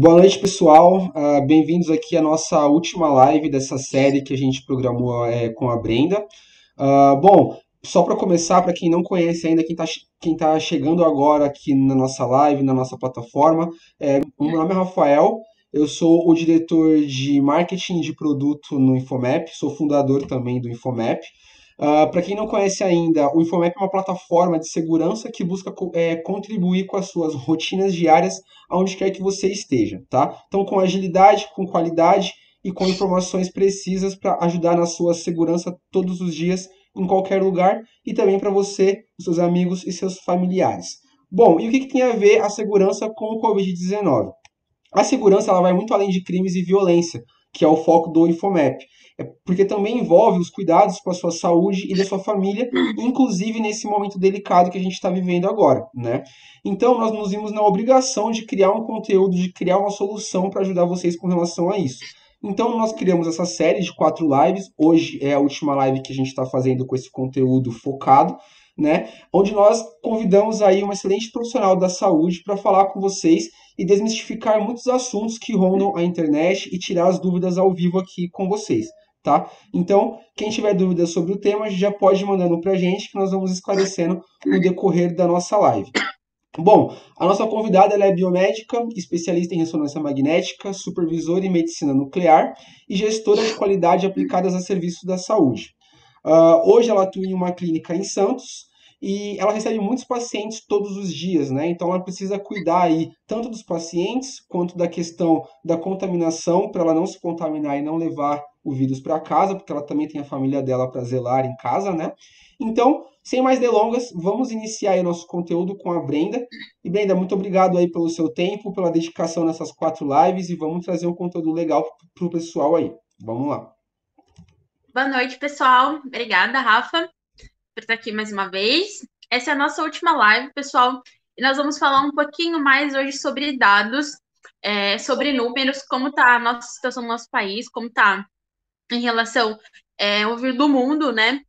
Boa noite, pessoal. Bem-vindos aqui à nossa última live dessa série que a gente programou com a Brenda. Bom, só para começar, para quem não conhece ainda, quem tá chegando agora aqui na nossa live, na nossa plataforma, o meu nome é Rafael, eu sou o diretor de marketing de produto no Infomap, sou fundador também do Infomap. Para quem não conhece ainda, o Infomap é uma plataforma de segurança que busca contribuir com as suas rotinas diárias aonde quer que você esteja, tá? Então, com agilidade, com qualidade e com informações precisas para ajudar na sua segurança todos os dias, em qualquer lugar, e também para você, os seus amigos e seus familiares. Bom, e o que tem a ver a segurança com o Covid-19? A segurança ela vai muito além de crimes e violência, que é o foco do Infomap. Porque também envolve os cuidados com a sua saúde e da sua família, inclusive nesse momento delicado que a gente está vivendo agora, né? Então, nós nos vimos na obrigação de criar um conteúdo, de criar uma solução para ajudar vocês com relação a isso. Então, nós criamos essa série de 4 lives. Hoje é a última live que a gente está fazendo com esse conteúdo focado, né? Onde nós convidamos aí uma excelente profissional da saúde para falar com vocês e desmistificar muitos assuntos que rondam a internet e tirar as dúvidas ao vivo aqui com vocês, tá? Então, quem tiver dúvidas sobre o tema, já pode ir mandando para a gente que nós vamos esclarecendo no decorrer da nossa live. Bom, a nossa convidada ela é biomédica, especialista em ressonância magnética, supervisora em medicina nuclear e gestora de qualidade aplicadas a serviços da saúde. Hoje ela atua em uma clínica em Santos e ela recebe muitos pacientes todos os dias, né? Então ela precisa cuidar aí tanto dos pacientes quanto da questão da contaminação para ela não se contaminar e não levar o vírus para casa, porque ela também tem a família dela para zelar em casa, né? Então, sem mais delongas, vamos iniciar aí nosso conteúdo com a Brenda. E Brenda, muito obrigado aí pelo seu tempo, pela dedicação nessas 4 lives e vamos trazer um conteúdo legal para o pessoal aí. Vamos lá. Boa noite, pessoal. Obrigada, Rafa, por estar aqui mais uma vez. Essa é a nossa última live, pessoal, e nós vamos falar um pouquinho mais hoje sobre dados, sobre números, como está a nossa situação no nosso país, como está em relação ao vir do mundo, né?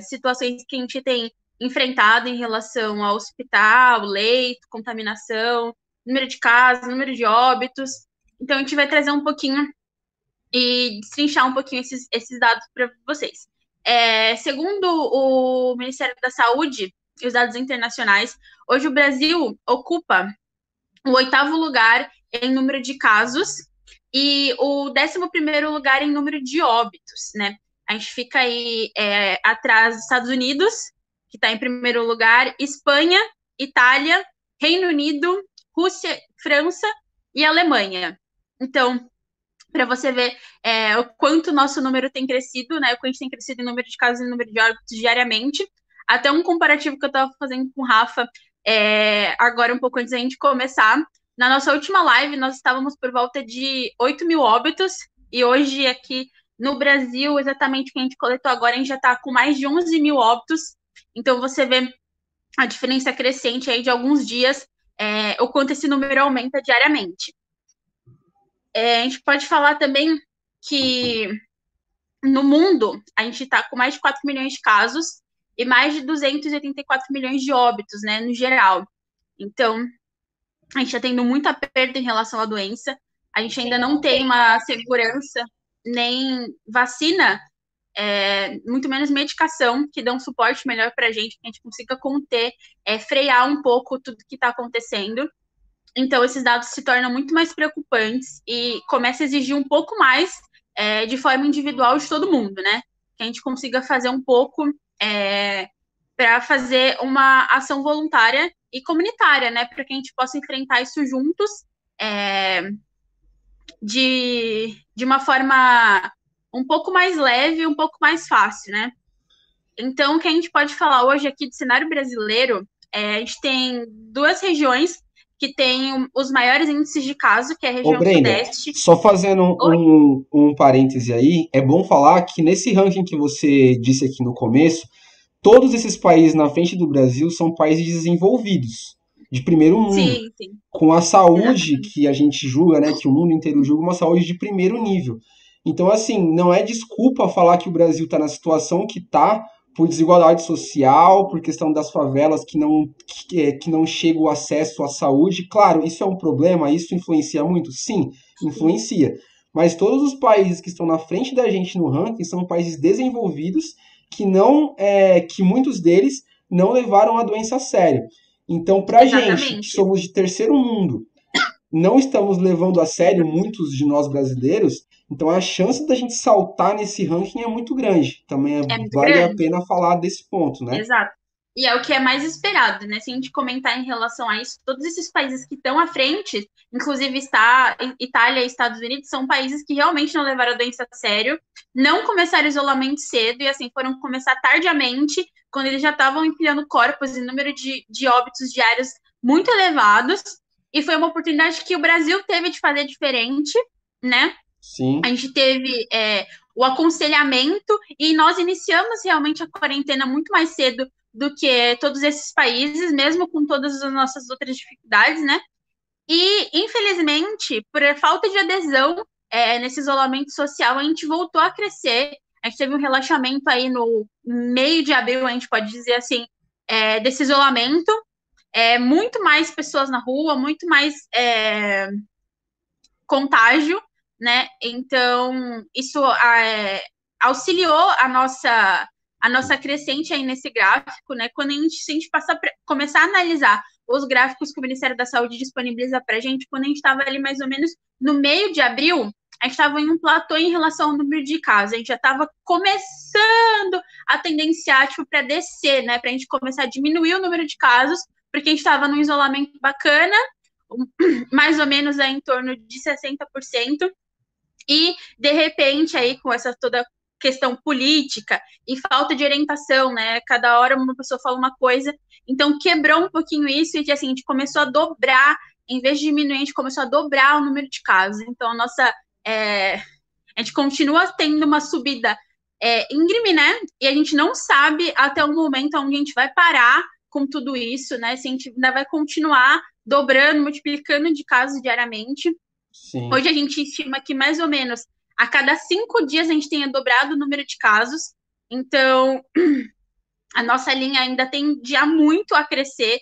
Situações que a gente tem enfrentado em relação ao hospital, leito, contaminação, número de casos, número de óbitos. Então, a gente vai trazer um pouquinho e destrinchar um pouquinho esses dados para vocês. Segundo o Ministério da Saúde e os dados internacionais, hoje o Brasil ocupa o 8º lugar em número de casos e o 11º lugar em número de óbitos, né? A gente fica aí atrás dos Estados Unidos, que está em primeiro lugar, Espanha, Itália, Reino Unido, Rússia, França e Alemanha. Então, para você ver o quanto o nosso número tem crescido, né? O quanto tem crescido em número de casos e número de óbitos diariamente. Até um comparativo que eu estava fazendo com o Rafa agora um pouco antes da gente começar. Na nossa última live, nós estávamos por volta de 8 mil óbitos, e hoje aqui no Brasil, exatamente o que a gente coletou agora, a gente já está com mais de 11 mil óbitos. Então você vê a diferença crescente aí de alguns dias, o quanto esse número aumenta diariamente. A gente pode falar também que no mundo a gente está com mais de 4 milhões de casos e mais de 284 milhões de óbitos, né, no geral. Então, a gente está tendo muita perda em relação à doença, a gente ainda não tem uma segurança, nem vacina, muito menos medicação, que dê um suporte melhor para a gente, que a gente consiga conter, frear um pouco tudo que está acontecendo. Então, esses dados se tornam muito mais preocupantes e começa a exigir um pouco mais de forma individual de todo mundo, né? Que a gente consiga fazer um pouco para fazer uma ação voluntária e comunitária, né? Para que a gente possa enfrentar isso juntos de uma forma um pouco mais leve, um pouco mais fácil, né? Então, o que a gente pode falar hoje aqui do cenário brasileiro, a gente tem 2 regiões que tem os maiores índices de caso, que é a Ô região Brenda, sudeste. só fazendo um parêntese aí, é bom falar que nesse ranking que você disse aqui no começo, todos esses países na frente do Brasil são países desenvolvidos, de primeiro mundo, Sim, sim, com a saúde exatamente. que a gente julga, né, que o mundo inteiro julga, uma saúde de primeiro nível. Então, assim, não é desculpa falar que o Brasil está na situação que está, por desigualdade social, por questão das favelas que não chega o acesso à saúde. Claro, isso é um problema, isso influencia muito? Sim, influencia. Mas todos os países que estão na frente da gente no ranking são países desenvolvidos que muitos deles não levaram a doença a sério. Então, para a gente, que Exatamente. somos de terceiro mundo, não estamos levando a sério muitos de nós brasileiros, então a chance da gente saltar nesse ranking é muito grande. Também É muito vale a grande. pena falar desse ponto, né? Exato. E é o que é mais esperado, né? Se a gente comentar em relação a isso, todos esses países que estão à frente, inclusive Itália e Estados Unidos, são países que realmente não levaram a doença a sério, não começaram isolamento cedo e assim foram começar tardiamente, quando eles já estavam empilhando corpos e número de óbitos diários muito elevados. E foi uma oportunidade que o Brasil teve de fazer diferente, né? A Sim, gente teve o aconselhamento e nós iniciamos realmente a quarentena muito mais cedo do que todos esses países, mesmo com todas as nossas outras dificuldades, né? E, infelizmente, por falta de adesão nesse isolamento social, a gente voltou a crescer. A gente teve um relaxamento aí no meio de abril, a gente pode dizer assim, desse isolamento. Muito mais pessoas na rua, muito mais contágio, né? Então, isso auxiliou a nossa crescente aí nesse gráfico, né? Quando se a gente começar a analisar os gráficos que o Ministério da Saúde disponibiliza para a gente, quando a gente estava ali mais ou menos no meio de abril, a gente estava em um platô em relação ao número de casos, a gente já estava começando a tendenciar tipo, para descer, né? Para a gente começar a diminuir o número de casos, porque a gente estava num isolamento bacana, mais ou menos em torno de 60%, e de repente aí com essa toda questão política e falta de orientação, né? Cada hora uma pessoa fala uma coisa, então quebrou um pouquinho isso e assim, a gente começou a dobrar, em vez de diminuir, a gente começou a dobrar o número de casos. Então a gente continua tendo uma subida íngreme, né? E a gente não sabe até o momento onde a gente vai parar com tudo isso, né? Se a gente ainda vai continuar dobrando, multiplicando de casos diariamente. sim. Hoje a gente estima que mais ou menos a cada 5 dias a gente tenha dobrado o número de casos. Então, a nossa linha ainda tem dia muito a crescer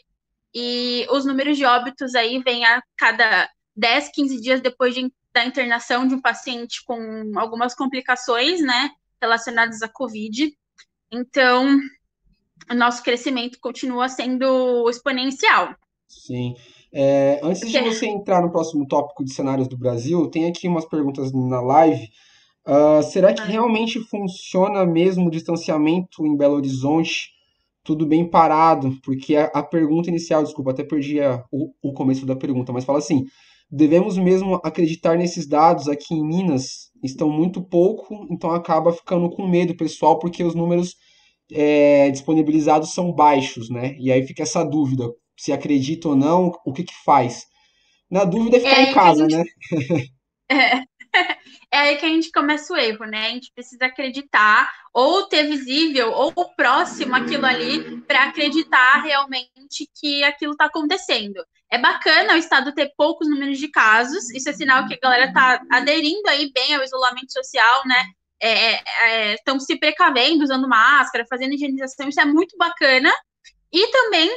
e os números de óbitos aí vêm a cada 10, 15 dias depois da internação de um paciente com algumas complicações, né, relacionadas à Covid. Então, o nosso crescimento continua sendo exponencial. Sim. Antes de Porque, você entrar no próximo tópico de cenários do Brasil, tem aqui umas perguntas na live. Será que realmente funciona mesmo o distanciamento em Belo Horizonte? Tudo bem parado? Porque a pergunta inicial, desculpa, até perdi o começo da pergunta, mas fala assim: devemos mesmo acreditar nesses dados aqui em Minas? Estão muito pouco, então acaba ficando com medo, pessoal, porque os números disponibilizados são baixos, né? E aí fica essa dúvida, se acredita ou não, o que que faz? Na dúvida é é ficar em aí que a casa, gente né? é aí que a gente começa o erro, né? A gente precisa acreditar, ou ter visível, ou próximo aquilo ali, para acreditar realmente que aquilo está acontecendo. É bacana o Estado ter poucos números de casos, isso é sinal que a galera está aderindo aí bem ao isolamento social, né? Estão se precavendo, usando máscara, fazendo higienização, isso é muito bacana. E também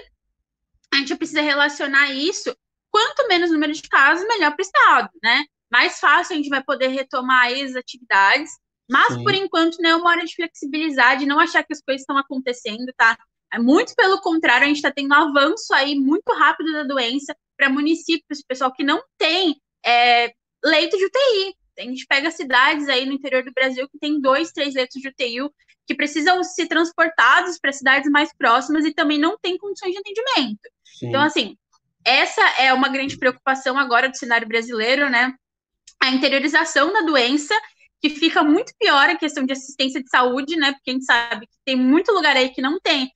a gente precisa relacionar isso, quanto menos número de casos, melhor para o Estado, né? Mais fácil a gente vai poder retomar aí as atividades, mas por Sim, enquanto não é uma hora de flexibilizar, de não achar que as coisas estão acontecendo, tá? Muito pelo contrário, a gente está tendo um avanço aí muito rápido da doença para municípios, pessoal que não tem leito de UTI. A gente pega cidades aí no interior do Brasil que tem 2, 3 leitos de UTI que precisam ser transportados para cidades mais próximas e também não tem condições de atendimento. Então, sim, assim, essa é uma grande preocupação agora do cenário brasileiro, né? A interiorização da doença, que fica muito pior a questão de assistência de saúde, né? Porque a gente sabe que tem muito lugar aí que não tem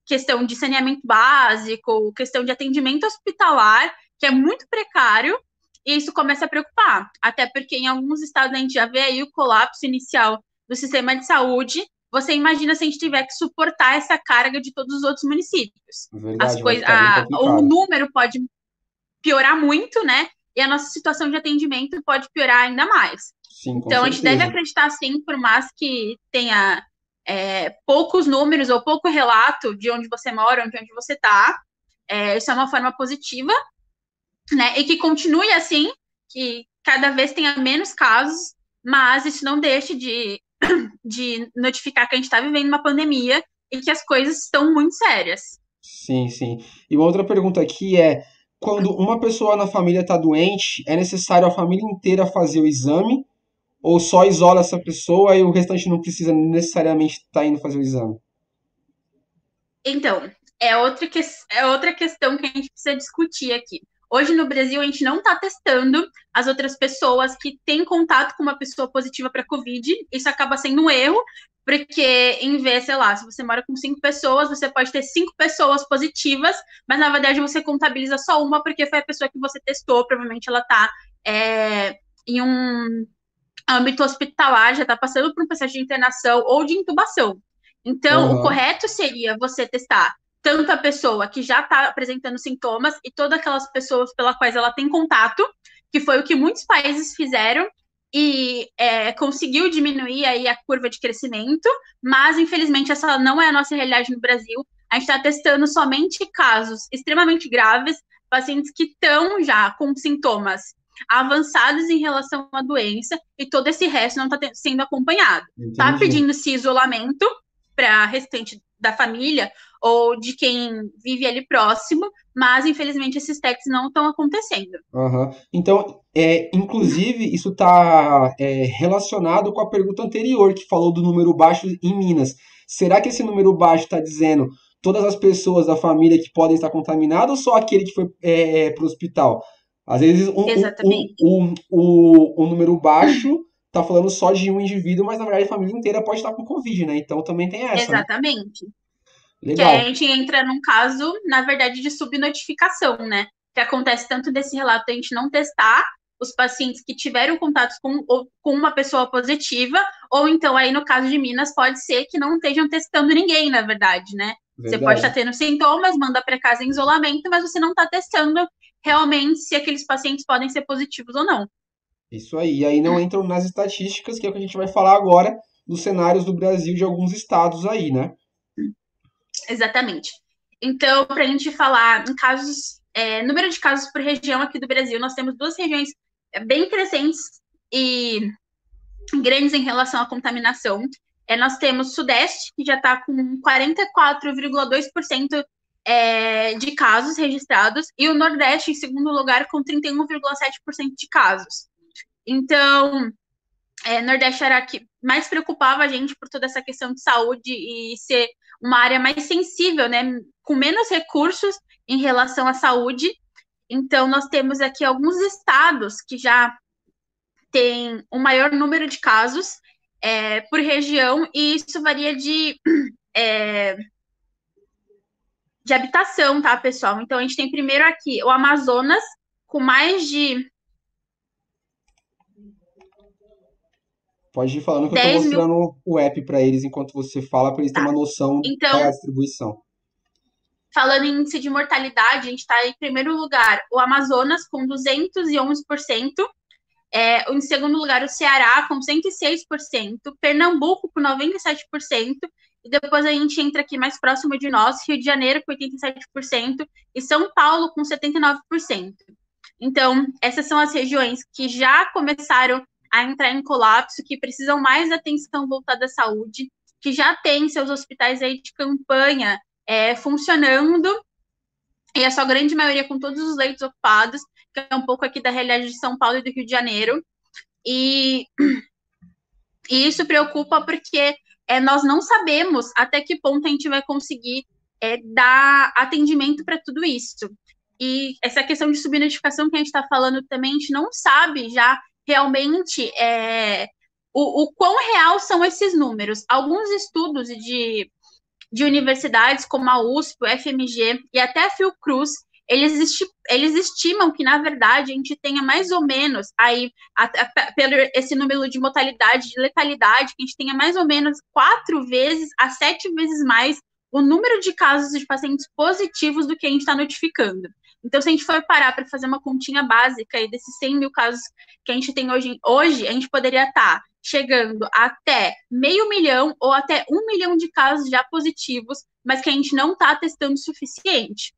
questão de saneamento básico, questão de atendimento hospitalar, que é muito precário, e isso começa a preocupar. Até porque em alguns estados a gente já vê aí o colapso inicial do sistema de saúde. Você imagina se a gente tiver que suportar essa carga de todos os outros municípios. As verdade, vai coisas, ficar bem o complicado. número pode piorar muito, né? E a nossa situação de atendimento pode piorar ainda mais. Sim, com Então, a gente deve certeza. acreditar sim, por mais que tenha poucos números ou pouco relato de onde você mora, de onde você está. Isso é uma forma positiva, né? E que continue assim, que cada vez tenha menos casos, mas isso não deixe de notificar que a gente está vivendo uma pandemia e que as coisas estão muito sérias. Sim, sim. E uma outra pergunta aqui é: quando uma pessoa na família está doente, é necessário a família inteira fazer o exame? Ou só isola essa pessoa e o restante não precisa necessariamente estar indo fazer o exame? Então, é outra questão que a gente precisa discutir aqui. Hoje no Brasil, a gente não está testando as outras pessoas que têm contato com uma pessoa positiva para Covid. Isso acaba sendo um erro, porque em vez, sei lá, se você mora com 5 pessoas, você pode ter 5 pessoas positivas, mas na verdade você contabiliza só uma, porque foi a pessoa que você testou. Provavelmente ela está em um âmbito hospitalar, já está passando por um processo de internação ou de intubação. Então, o Aham. correto seria você testar tanto a pessoa que já está apresentando sintomas e todas aquelas pessoas pelas quais ela tem contato, que foi o que muitos países fizeram e conseguiu diminuir aí a curva de crescimento, mas infelizmente essa não é a nossa realidade no Brasil. A gente está testando somente casos extremamente graves, pacientes que estão já com sintomas avançados em relação à doença e todo esse resto não está sendo acompanhado. Está Entendi. pedindo-se isolamento para restante da família ou de quem vive ali próximo, mas infelizmente esses testes não estão acontecendo. Aham. Então, inclusive, isso está relacionado com a pergunta anterior, que falou do número baixo em Minas. Será que esse número baixo está dizendo todas as pessoas da família que podem estar contaminadas ou só aquele que foi para o hospital? Às vezes, Exatamente. o número baixo está falando só de um indivíduo, mas na verdade a família inteira pode estar com Covid, né? Então também tem essa, né? Exatamente. Que aí a Legal. gente entra num caso, na verdade, de subnotificação, né? Que acontece tanto desse relato a gente não testar os pacientes que tiveram contatos com uma pessoa positiva, ou então aí no caso de Minas pode ser que não estejam testando ninguém, na verdade, né? Você pode estar Verdade. tendo sintomas, manda para casa em isolamento, mas você não está testando realmente se aqueles pacientes podem ser positivos ou não. Isso aí. E aí não entram nas estatísticas, que é o que a gente vai falar agora, dos cenários do Brasil de alguns estados aí, né? Exatamente. Então, para a gente falar em casos, número de casos por região aqui do Brasil, nós temos duas regiões bem crescentes e grandes em relação à contaminação. Nós temos o Sudeste, que já está com 44,2% de casos registrados, e o Nordeste, em segundo lugar, com 31,7% de casos. Então, Nordeste era que mais preocupava a gente por toda essa questão de saúde e ser uma área mais sensível, né, com menos recursos em relação à saúde. Então, nós temos aqui alguns estados que já têm um maior número de casos por região, e isso varia de habitação, tá, pessoal? Então, a gente tem primeiro aqui o Amazonas, com mais de Pode ir falando que eu estou 10 mil. mostrando o app para eles enquanto você fala, para eles terem Tá. uma noção da Então, distribuição. falando em índice de mortalidade, a gente está em primeiro lugar o Amazonas, com 211%. Em segundo lugar, o Ceará, com 106%. Pernambuco, com 97%. E depois a gente entra aqui mais próximo de nós, Rio de Janeiro, com 87%. E São Paulo, com 79%. Então, essas são as regiões que já começaram a entrar em colapso, que precisam mais atenção voltada à saúde, que já têm seus hospitais aí de campanha funcionando, e a sua grande maioria com todos os leitos ocupados, que é um pouco aqui da realidade de São Paulo e do Rio de Janeiro. E, e isso preocupa porque nós não sabemos até que ponto a gente vai conseguir dar atendimento para tudo isso. E essa questão de subnotificação que a gente está falando também, a gente não sabe já realmente o quão real são esses números. Alguns estudos de universidades como a USP, o FMG e até a Fiocruz, eles estimam que, na verdade, a gente tenha mais ou menos, aí, pelo esse número de mortalidade, de letalidade, que a gente tenha mais ou menos 4 vezes a 7 vezes mais o número de casos de pacientes positivos do que a gente está notificando. Então, se a gente for parar para fazer uma continha básica aí desses 100 mil casos que a gente tem hoje a gente poderia estar chegando até 500.000 ou até 1 milhão de casos já positivos, mas que a gente não está testando o suficiente.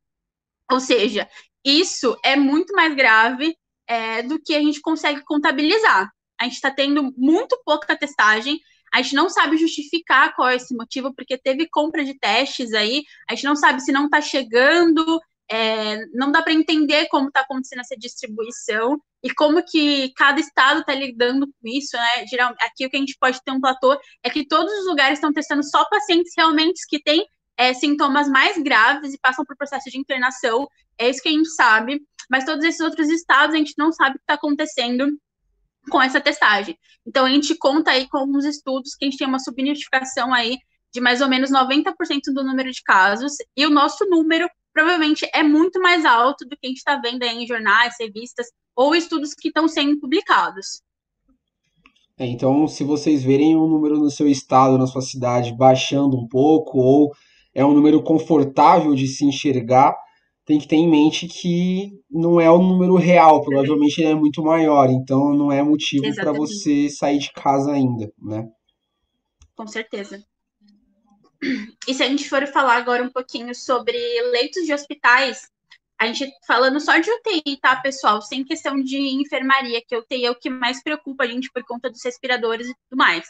Ou seja, isso é muito mais grave do que a gente consegue contabilizar. A gente está tendo muito pouca testagem, a gente não sabe justificar qual é esse motivo, porque teve compra de testes aí, a gente não sabe se não está chegando, não dá para entender como está acontecendo essa distribuição e como que cada estado está lidando com isso, né? Aqui o que a gente pode ter um platô é que todos os lugares estão testando só pacientes realmente que têm sintomas mais graves e passam por processo de internação, é isso que a gente sabe, mas todos esses outros estados a gente não sabe o que está acontecendo com essa testagem. Então, a gente conta aí com alguns estudos que a gente tem uma subnotificação aí de mais ou menos 90% do número de casos, e o nosso número provavelmente é muito mais alto do que a gente está vendo aí em jornais, revistas, ou estudos que estão sendo publicados. Então, se vocês verem um número no seu estado, na sua cidade, baixando um pouco, ou é um número confortável de se enxergar, tem que ter em mente que não é o número real, provavelmente ele é muito maior, então não é motivo para você sair de casa ainda, né? Com certeza. E se a gente for falar agora um pouquinho sobre leitos de hospitais, a gente falando só de UTI, tá, pessoal? Sem questão de enfermaria, que UTI é o que mais preocupa a gente por conta dos respiradores e tudo mais.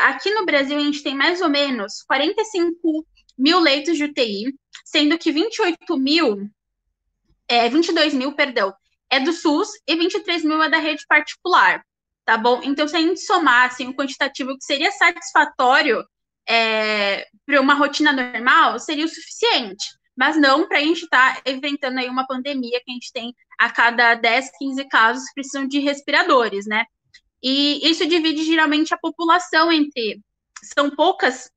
Aqui no Brasil, a gente tem mais ou menos 45 mil leitos de UTI, sendo que 22 mil, é do SUS e 23 mil é da rede particular, tá bom? Então, se a gente somar assim, o quantitativo que seria satisfatório para uma rotina normal, seria o suficiente, mas não para a gente estar inventando aí uma pandemia que a gente tem a cada 10, 15 casos que precisam de respiradores, né? E isso divide geralmente a população entre... São poucas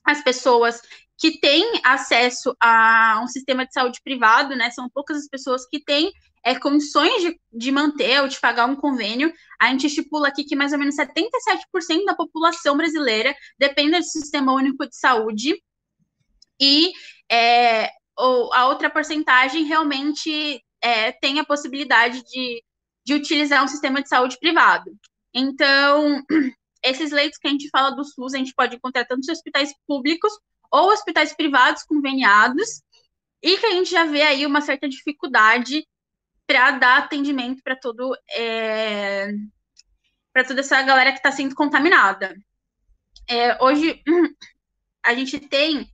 as pessoas que têm acesso a um sistema de saúde privado, né? São poucas as pessoas que têm condições de manter ou de pagar um convênio. A gente estipula aqui que mais ou menos 77% da população brasileira depende do Sistema Único de Saúde e a outra porcentagem realmente tem a possibilidade de utilizar um sistema de saúde privado. Então, esses leitos que a gente fala do SUS, a gente pode encontrar tanto em hospitais públicos ou hospitais privados conveniados, e que a gente já vê aí uma certa dificuldade para dar atendimento para toda essa galera que está sendo contaminada. Hoje, a gente tem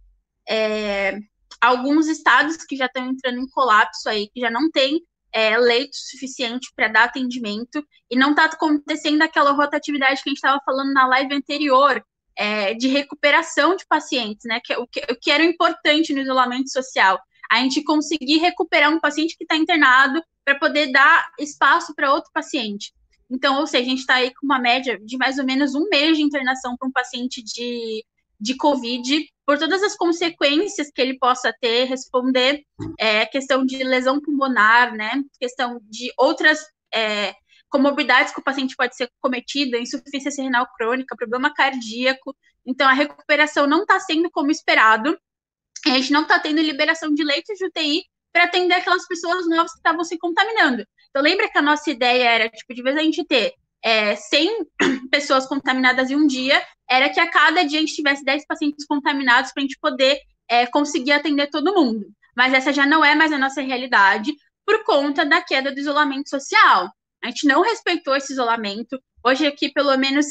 alguns estados que já estão entrando em colapso aí, que já não tem leito suficiente para dar atendimento, e não está acontecendo aquela rotatividade que a gente estava falando na live anterior, de recuperação de pacientes, né? O que era importante no isolamento social. A gente conseguir recuperar um paciente que está internado para poder dar espaço para outro paciente. Então, ou seja, a gente está aí com uma média de mais ou menos 1 mês de internação para um paciente de Covid, por todas as consequências que ele possa ter, responder questão de lesão pulmonar, né, questão de outras comorbidades que o paciente pode ser cometido, insuficiência renal crônica, problema cardíaco. Então, a recuperação não está sendo como esperado, a gente não está tendo liberação de leitos de UTI para atender aquelas pessoas novas que estavam se contaminando. Então, lembra que a nossa ideia era, de vez a gente ter 100 pessoas contaminadas em um dia, era que a cada dia a gente tivesse 10 pacientes contaminados para a gente poder conseguir atender todo mundo. Mas essa já não é mais a nossa realidade por conta da queda do isolamento social. A gente não respeitou esse isolamento. Hoje aqui, pelo menos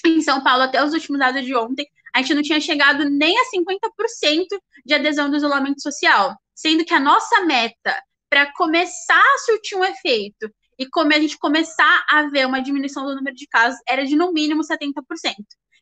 em São Paulo, até os últimos dados de ontem, a gente não tinha chegado nem a 50% de adesão do isolamento social, sendo que a nossa meta para começar a surtir um efeito e a gente começar a ver uma diminuição do número de casos era de no mínimo 70%.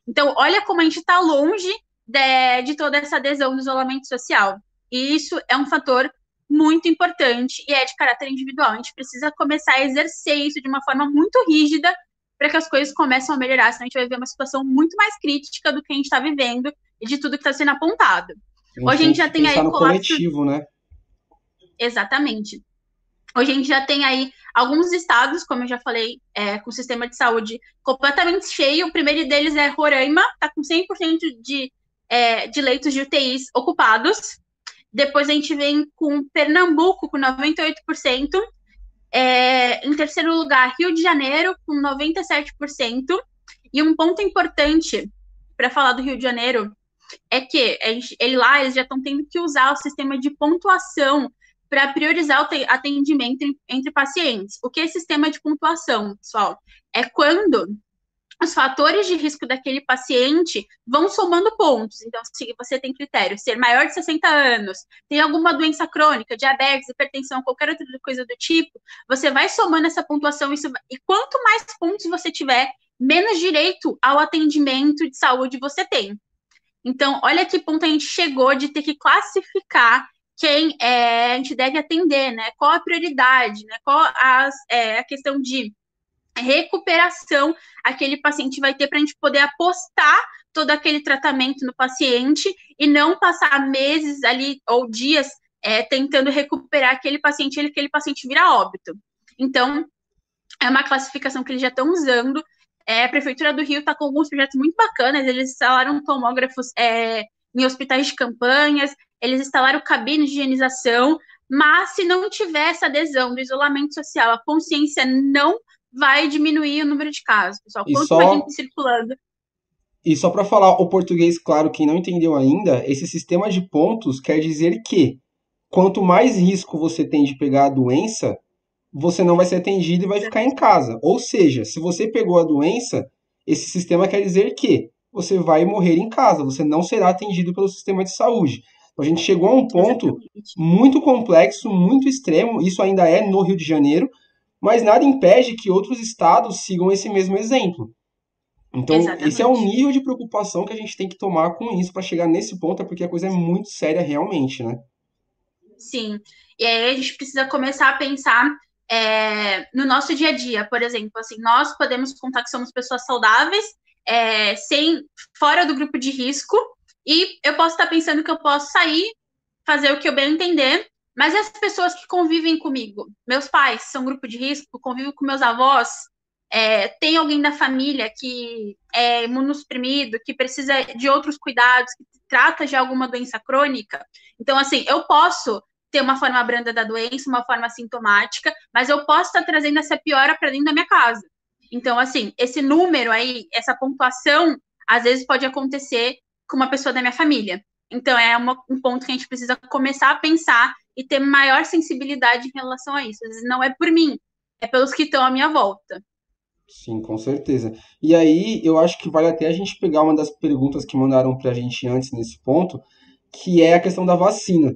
Então, olha como a gente está longe de toda essa adesão do isolamento social. E isso é um fator muito importante e é de caráter individual. A gente precisa começar a exercer isso de uma forma muito rígida para que as coisas comecem a melhorar, senão a gente vai ver uma situação muito mais crítica do que a gente está vivendo e de tudo que está sendo apontado. Hoje a gente já tem aí coletivo, né? Exatamente. Hoje a gente já tem aí alguns estados, como eu já falei, com o sistema de saúde completamente cheio. O primeiro deles é Roraima, está com 100% de leitos de UTIs ocupados. Depois a gente vem com Pernambuco, com 98%. Em terceiro lugar, Rio de Janeiro, com 97%. E um ponto importante para falar do Rio de Janeiro é que eles já estão tendo que usar o sistema de pontuação para priorizar o atendimento entre pacientes. O que é sistema de pontuação, pessoal? É quando os fatores de risco daquele paciente vão somando pontos. Então, se você tem critério, ser maior de 60 anos, tem alguma doença crônica, diabetes, hipertensão, qualquer outra coisa do tipo, você vai somando essa pontuação, e quanto mais pontos você tiver, menos direito ao atendimento de saúde você tem. Então, olha que ponto a gente chegou de ter que classificar quem a gente deve atender, né? Qual a prioridade, né? Qual a questão de recuperação aquele paciente vai ter para a gente poder apostar todo aquele tratamento no paciente e não passar meses ali ou dias tentando recuperar aquele paciente vira óbito. Então, é uma classificação que eles já estão usando. A Prefeitura do Rio está com alguns projetos muito bacanas, eles instalaram tomógrafos em hospitais de campanhas, eles instalaram cabines de higienização, mas se não tiver essa adesão do isolamento social, a consciência não vai diminuir o número de casos, pessoal. E Quanto mais só, gente circulando. e só para falar o português claro, quem não entendeu ainda, esse sistema de pontos quer dizer que quanto mais risco você tem de pegar a doença, você não vai ser atendido e vai ficar em casa. Ou seja, se você pegou a doença, esse sistema quer dizer que você vai morrer em casa, você não será atendido pelo sistema de saúde. Então, a gente chegou a um ponto Exatamente. muito complexo, muito extremo, isso ainda é no Rio de Janeiro, mas nada impede que outros estados sigam esse mesmo exemplo. Então, esse é o Exatamente. nível de preocupação que a gente tem que tomar com isso para chegar nesse ponto, é porque a coisa é muito séria realmente, né? Sim. E aí a gente precisa começar a pensar no nosso dia a dia. Por exemplo, assim, nós podemos contar que somos pessoas saudáveis, fora do grupo de risco, e eu posso estar pensando que eu posso sair, fazer o que eu bem entender, mas e as pessoas que convivem comigo? Meus pais são grupo de risco, convivo com meus avós, tem alguém da família que é imunossuprimido, que precisa de outros cuidados, que trata de alguma doença crônica. Então, assim, eu posso ter uma forma branda da doença, uma forma sintomática, mas eu posso estar trazendo essa piora para dentro da minha casa. Então, assim, esse número aí, essa pontuação, às vezes pode acontecer com uma pessoa da minha família. Então, um ponto que a gente precisa começar a pensar e ter maior sensibilidade em relação a isso. Às vezes não é por mim, é pelos que estão à minha volta. Sim, com certeza. E aí, eu acho que vale até a gente pegar uma das perguntas que mandaram para a gente antes nesse ponto, que é a questão da vacina.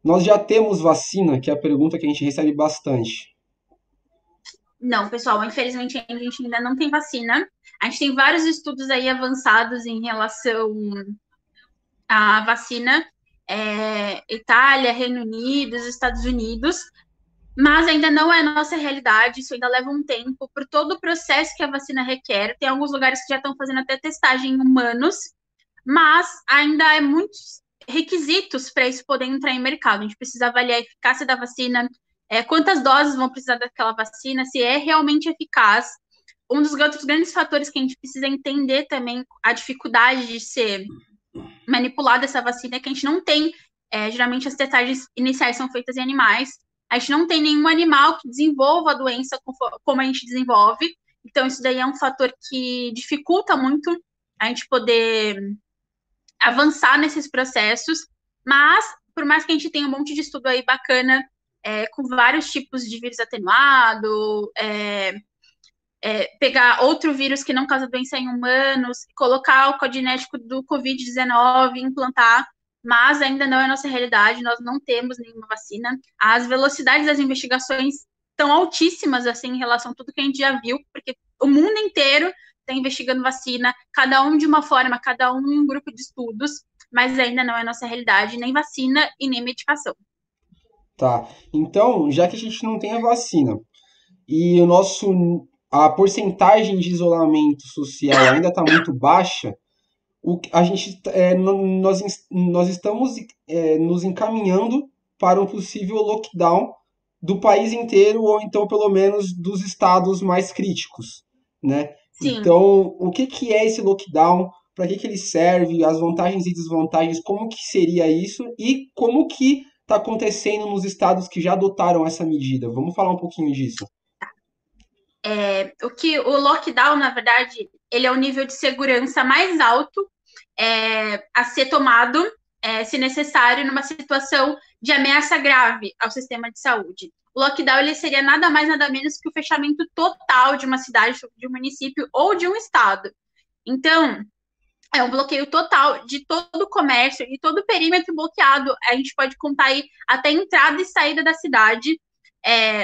Nós já temos vacina, que é a pergunta que a gente recebe bastante. Não, pessoal, infelizmente a gente ainda não tem vacina. A gente tem vários estudos aí avançados em relação à vacina. Itália, Reino Unido, Estados Unidos, mas ainda não é a nossa realidade, isso ainda leva um tempo por todo o processo que a vacina requer. Tem alguns lugares que já estão fazendo até testagem em humanos, mas ainda é muitos requisitos para isso poder entrar em mercado. A gente precisa avaliar a eficácia da vacina, quantas doses vão precisar daquela vacina, se é realmente eficaz. Um dos outros grandes fatores que a gente precisa entender também a dificuldade de ser manipulada essa vacina é que a gente não tem, geralmente as testagens iniciais são feitas em animais, a gente não tem nenhum animal que desenvolva a doença como a gente desenvolve, então isso daí é um fator que dificulta muito a gente poder avançar nesses processos, mas por mais que a gente tenha um monte de estudo aí bacana, com vários tipos de vírus atenuado, pegar outro vírus que não causa doença em humanos, colocar o codinético do Covid-19, implantar, mas ainda não é a nossa realidade, nós não temos nenhuma vacina. As velocidades das investigações estão altíssimas, assim, em relação a tudo que a gente já viu, porque o mundo inteiro está investigando vacina, cada um de uma forma, cada um em um grupo de estudos, mas ainda não é a nossa realidade, nem vacina e nem medicação. Tá. Então, já que a gente não tem a vacina e a porcentagem de isolamento social ainda está muito baixa, nós estamos nos encaminhando para um possível lockdown do país inteiro, ou então pelo menos dos estados mais críticos, né? Sim. Então, o que que é esse lockdown? Para que que ele serve? As vantagens e desvantagens? Como que seria isso? E como que está acontecendo nos estados que já adotaram essa medida? Vamos falar um pouquinho disso. O lockdown, na verdade, ele é o nível de segurança mais alto a ser tomado, se necessário, numa situação de ameaça grave ao sistema de saúde. O lockdown ele seria nada mais, nada menos que o fechamento total de uma cidade, de um município ou de um estado. Então, é um bloqueio total de todo o comércio e todo o perímetro bloqueado. A gente pode contar aí até entrada e saída da cidade.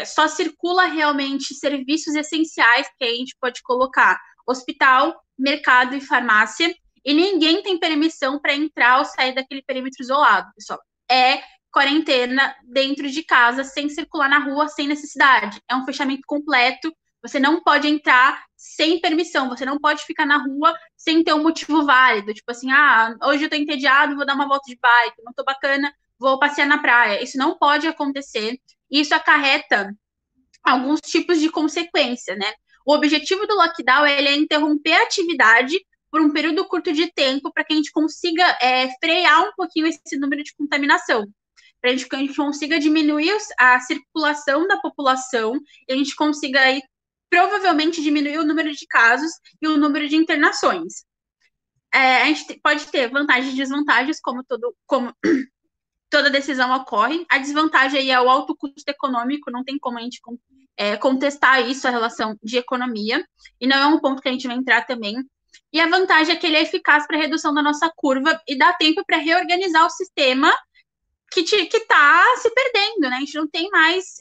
Só circula realmente serviços essenciais que a gente pode colocar: hospital, mercado e farmácia. E ninguém tem permissão para entrar ou sair daquele perímetro isolado, pessoal. É quarentena dentro de casa, sem circular na rua, sem necessidade. É um fechamento completo. Você não pode entrar sem permissão, você não pode ficar na rua sem ter um motivo válido. Tipo assim, hoje eu tô entediado, vou dar uma volta de bike, não tô bacana, vou passear na praia. Isso não pode acontecer. Isso acarreta alguns tipos de consequência, né? O objetivo do lockdown é interromper a atividade por um período curto de tempo para que a gente consiga frear um pouquinho esse número de contaminação, para que a gente consiga diminuir a circulação da população e a gente consiga aí, provavelmente diminuir o número de casos e o número de internações. A gente pode ter vantagens e desvantagens, como toda decisão ocorre. A desvantagem aí é o alto custo econômico, não tem como a gente contestar isso, a relação de economia, e não é um ponto que a gente vai entrar também. E a vantagem é que ele é eficaz para redução da nossa curva e dá tempo para reorganizar o sistema que está se perdendo, né? A gente não tem mais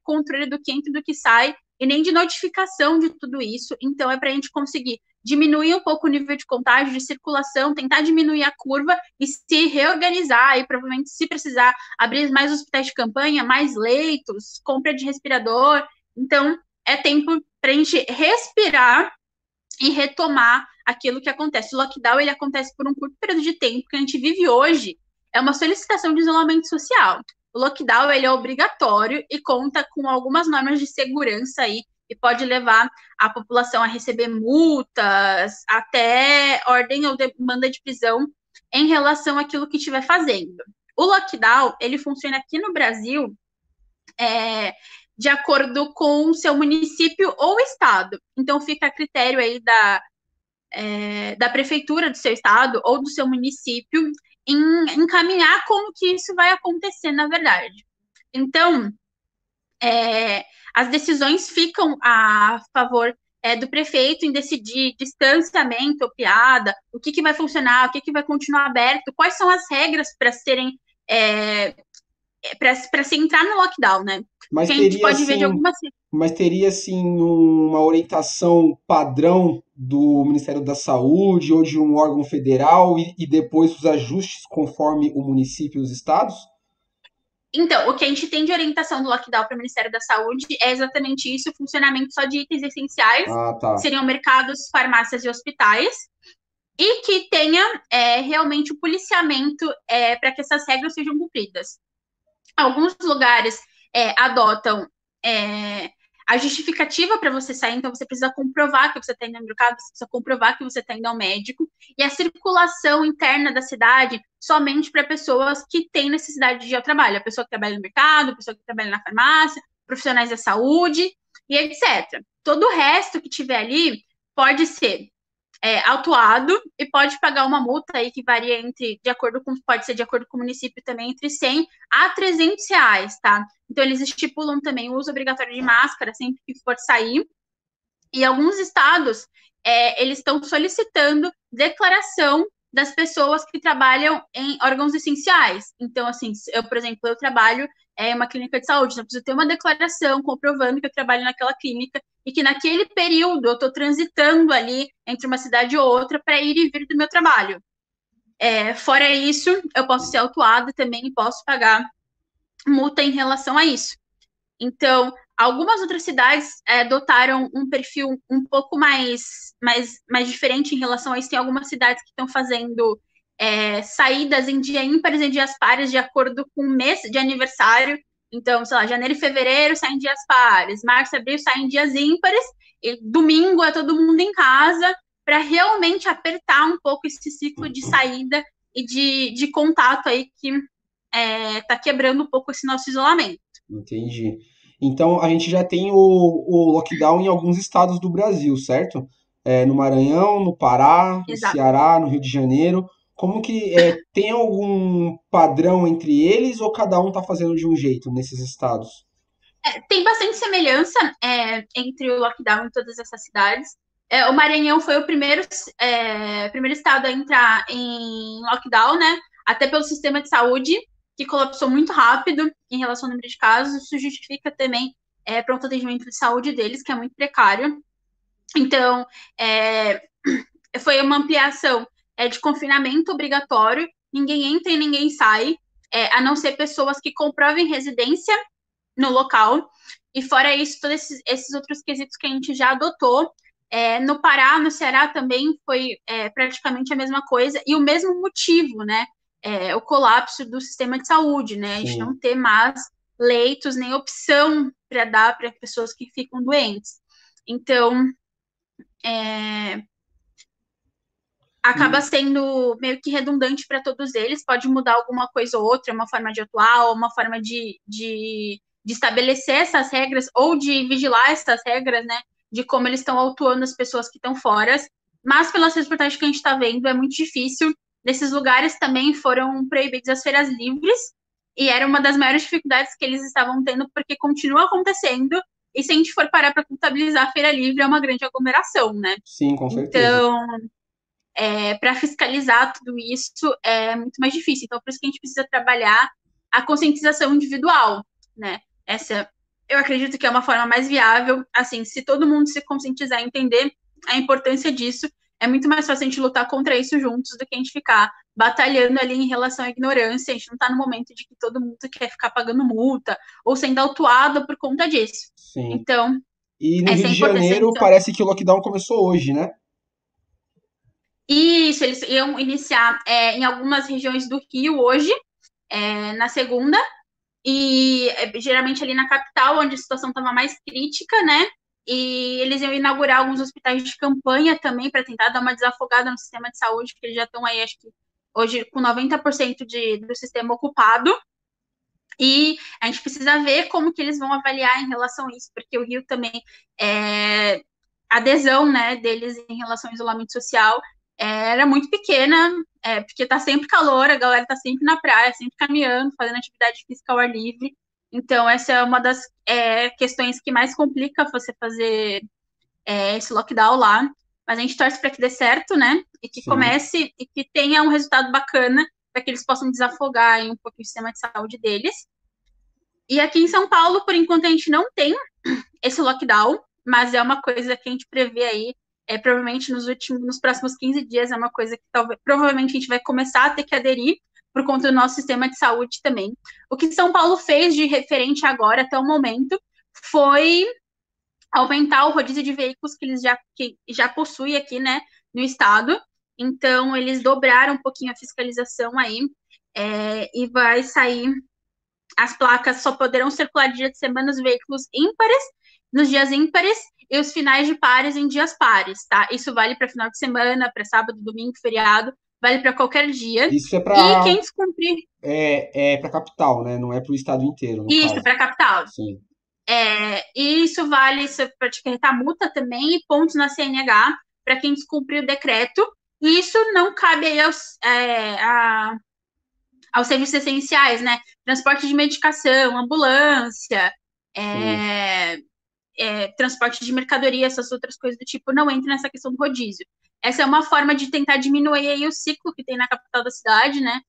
controle do que entra e do que sai, e nem de notificação de tudo isso. Então, é para a gente conseguir diminuir um pouco o nível de contágio, de circulação, tentar diminuir a curva e se reorganizar, e provavelmente, se precisar, abrir mais hospitais de campanha, mais leitos, compra de respirador. Então, é tempo para a gente respirar e retomar aquilo que acontece. O lockdown, ele acontece por um curto período de tempo, que a gente vive hoje, é uma solicitação de isolamento social. O lockdown, ele é obrigatório e conta com algumas normas de segurança aí, e pode levar a população a receber multas, até ordem ou demanda de prisão em relação àquilo que estiver fazendo. O lockdown, ele funciona aqui no Brasil de acordo com o seu município ou estado. Então, fica a critério aí da prefeitura do seu estado ou do seu município em encaminhar como que isso vai acontecer, na verdade. Então, as decisões ficam a favor do prefeito em decidir distanciamento ou piada, o que vai funcionar, o que vai continuar aberto, quais são as regras para serem para se entrar no lockdown, né? Mas Porque a gente pode ver de assim, algumas. mas teria assim uma orientação padrão do Ministério da Saúde ou de um órgão federal e depois os ajustes conforme o município e os estados? Então, o que a gente tem de orientação do lockdown para o Ministério da Saúde é exatamente isso: o funcionamento só de itens essenciais, Ah, que tá. seriam mercados, farmácias e hospitais, e que tenha realmente o policiamento para que essas regras sejam cumpridas. Alguns lugares adotam a justificativa para você sair, então você precisa comprovar que você está indo ao mercado, você precisa comprovar que você está indo ao médico, e a circulação interna da cidade somente para pessoas que têm necessidade de ir ao trabalho, a pessoa que trabalha no mercado, a pessoa que trabalha na farmácia, profissionais da saúde, e etc. Todo o resto que tiver ali pode ser autuado e pode pagar uma multa aí que varia pode ser de acordo com o município também, entre 100 a 300 reais, tá? Então, eles estipulam também o uso obrigatório de máscara sempre que for sair. E alguns estados, eles estão solicitando declaração das pessoas que trabalham em órgãos essenciais. Então, assim, por exemplo, eu trabalho em uma clínica de saúde, então eu preciso ter uma declaração comprovando que eu trabalho naquela clínica e que naquele período eu estou transitando ali entre uma cidade ou outra para ir e vir do meu trabalho. Fora isso, eu posso ser autuada também e posso pagar multa em relação a isso. Então, algumas outras cidades adotaram um perfil um pouco mais diferente em relação a isso. Tem algumas cidades que estão fazendo saídas em dia ímpares e dias pares de acordo com o mês de aniversário. Então, sei lá, janeiro e fevereiro saem dias pares, março e abril saem dias ímpares, e domingo é todo mundo em casa, para realmente apertar um pouco esse ciclo de saída e de contato aí que está quebrando um pouco esse nosso isolamento. Entendi. Então a gente já tem o lockdown em alguns estados do Brasil, certo? no Maranhão, no Pará, no Exato. Ceará, no Rio de Janeiro. Como que tem algum padrão entre eles ou cada um está fazendo de um jeito nesses estados? Tem bastante semelhança entre o lockdown em todas essas cidades. O Maranhão foi o primeiro estado a entrar em lockdown, né? Até pelo sistema de saúde, que colapsou muito rápido em relação ao número de casos. Isso justifica também pronto atendimento de saúde deles, que é muito precário. Então, foi uma ampliação de confinamento obrigatório. Ninguém entra e ninguém sai, a não ser pessoas que comprovem residência no local. E fora isso, todos esses outros quesitos que a gente já adotou. No Pará, no Ceará também foi praticamente a mesma coisa. E o mesmo motivo, né? O colapso do sistema de saúde, né? A gente Sim. não ter mais leitos, nem opção para dar para pessoas que ficam doentes. Então, acaba E, sendo meio que redundante para todos eles, pode mudar alguma coisa ou outra, uma forma de atuar, uma forma de estabelecer essas regras ou de vigilar essas regras, né? De como eles estão autuando as pessoas que estão fora. Mas pelas reportagens que a gente está vendo, é muito difícil. Nesses lugares também foram proibidas as feiras livres, e era uma das maiores dificuldades que eles estavam tendo, porque continua acontecendo. E se a gente for parar para contabilizar, a feira livre é uma grande aglomeração, né? sim, com certeza. Então, para fiscalizar tudo isso é muito mais difícil. Então, por isso que a gente precisa trabalhar a conscientização individual, né? Essa, eu acredito que é uma forma mais viável. Assim, se todo mundo se conscientizar e entender a importância disso, é muito mais fácil a gente lutar contra isso juntos do que a gente ficar batalhando ali em relação à ignorância. A gente não está no momento de que todo mundo quer ficar pagando multa ou sendo autuado por conta disso. Sim. Então, E no Rio essa é a de importância. Janeiro Então, parece que o lockdown começou hoje, né? isso, eles iam iniciar em algumas regiões do Rio hoje, na segunda, e geralmente ali na capital, onde a situação estava mais crítica, né? E eles iam inaugurar alguns hospitais de campanha também para tentar dar uma desafogada no sistema de saúde, porque eles já estão aí, acho que hoje, com 90% do sistema ocupado. E a gente precisa ver como que eles vão avaliar em relação a isso, porque o Rio também, a adesão, né, deles em relação ao isolamento social era muito pequena, porque tá sempre calor, a galera tá sempre na praia, sempre caminhando, fazendo atividade física ao ar livre. Então, essa é uma das questões que mais complica você fazer esse lockdown lá. Mas a gente torce para que dê certo, né? E que Sim. comece e que tenha um resultado bacana para que eles possam desafogar um pouquinho o sistema de saúde deles. E aqui em São Paulo, por enquanto, a gente não tem esse lockdown, mas é uma coisa que a gente prevê aí, provavelmente nos próximos 15 dias, é uma coisa que provavelmente a gente vai começar a ter que aderir por conta do nosso sistema de saúde também. O que São Paulo fez de referente agora, até o momento, foi aumentar o rodízio de veículos que já possui aqui, né, no estado. Então, eles dobraram um pouquinho a fiscalização aí, e vai sair as placas só poderão circular dia de semana nos veículos ímpares, nos dias ímpares, e os finais de pares em dias pares, tá? Isso vale para final de semana, para sábado, domingo, feriado, vale para qualquer dia. Isso é E para quem descumprir para capital, né? Não é para o estado inteiro, no isso, caso. para capital. Sim. E isso vale para te acarretar multa também e pontos na CNH para quem descumprir o decreto. E isso não cabe aí aos serviços essenciais, né? Transporte de medicação, ambulância, Sim. é, transporte de mercadoria, essas outras coisas do tipo, não entra nessa questão do rodízio. Essa é uma forma de tentar diminuir aí o ciclo que tem na capital da cidade, né?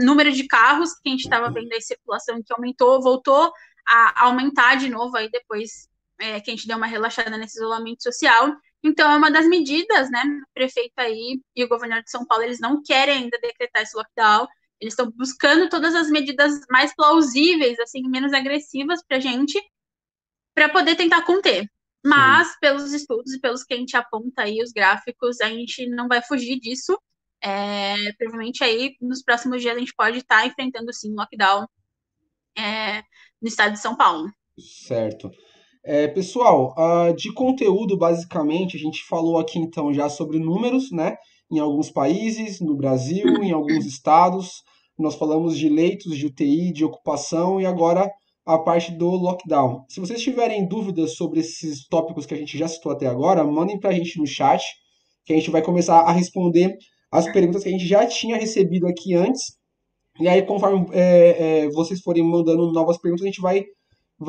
Número de carros que a gente estava vendo aí, circulação que aumentou, voltou a aumentar de novo aí depois que a gente deu uma relaxada nesse isolamento social. Então, é uma das medidas, né? O prefeito aí e o governador de São Paulo, eles não querem ainda decretar esse lockdown, eles estão buscando todas as medidas mais plausíveis, assim, menos agressivas para a gente, para poder tentar conter. Sim. Mas, pelos estudos e pelos que a gente aponta aí, os gráficos, a gente não vai fugir disso. Provavelmente aí, nos próximos dias, a gente pode estar enfrentando, sim, um lockdown no estado de São Paulo. Certo. Pessoal, de conteúdo, basicamente, a gente falou aqui então já sobre números, né? Em alguns países, no Brasil, em alguns estados. Nós falamos de leitos de UTI, de ocupação, e agora a parte do lockdown. Se vocês tiverem dúvidas sobre esses tópicos que a gente já citou até agora, mandem para a gente no chat, que a gente vai começar a responder as perguntas que a gente já tinha recebido aqui antes. E aí, conforme vocês forem mandando novas perguntas, a gente vai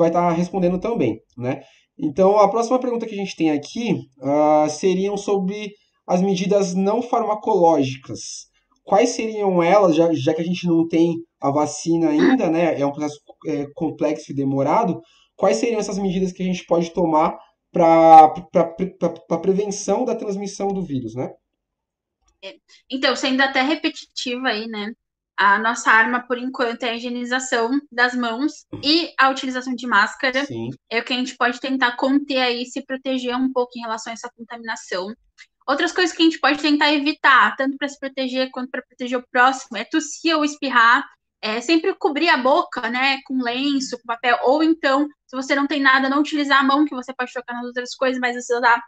estar respondendo também, né? Então, a próxima pergunta que a gente tem aqui seriam sobre as medidas não farmacológicas. Quais seriam elas, já que a gente não tem a vacina ainda, né? É um processo complexo e demorado. Quais seriam essas medidas que a gente pode tomar para a prevenção da transmissão do vírus, né? Então, sendo até repetitiva aí, né? A nossa arma, por enquanto, é a higienização das mãos e a utilização de máscara. Sim. É o que a gente pode tentar conter aí, se proteger um pouco em relação a essa contaminação. Outras coisas que a gente pode tentar evitar, tanto para se proteger quanto para proteger o próximo, é tossir ou espirrar. Sempre cobrir a boca, né, com lenço, com papel, ou então, se você não tem nada, não utilizar a mão, que você pode tocar nas outras coisas, mas você usar